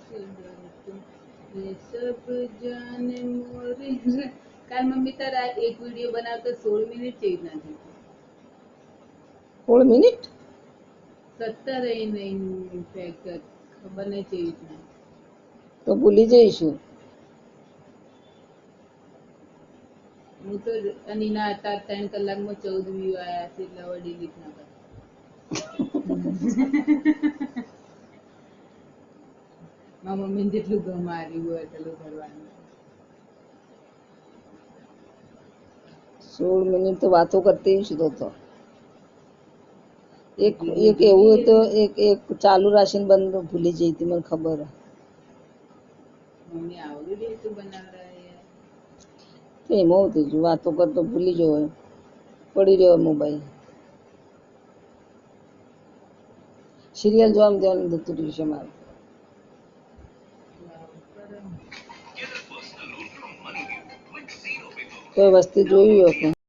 से डरते ये सब जाने मोरे काल मम्मी तारा एक वीडियो बनावता 16 मिनिट चाहिए ना थी 16 મિનિટ 17 ही नहीं इनफैक्ट खबर नहीं चाहिए ना તો ભૂલી જઈશું હું તો અને ના હતા 3 કલાકમાં 14 વ્યૂ આયા છે એટલે હવે ડિલીટ ના કર મારા મમ્મીને જેટલું ગમાર્યું હોય એટલું કરવાનું 16 મિનિટ તો વાતો કરતી હશે તો એક એવું તો એક ચાલુ રાશિને બંધ ભૂલી જઈ હતી મને ખબર મમ્મી આવડી દે તું બનાવડા તો એમાં હું થઈ ગયું વાતો કરતો ભૂલી જવાય પડી રહ્યો મોબાઈલ સિરિયલ જોવામાં ધ્યાન જતું રહ્યું છે મારું કોઈ વસ્તુ જોયું હતું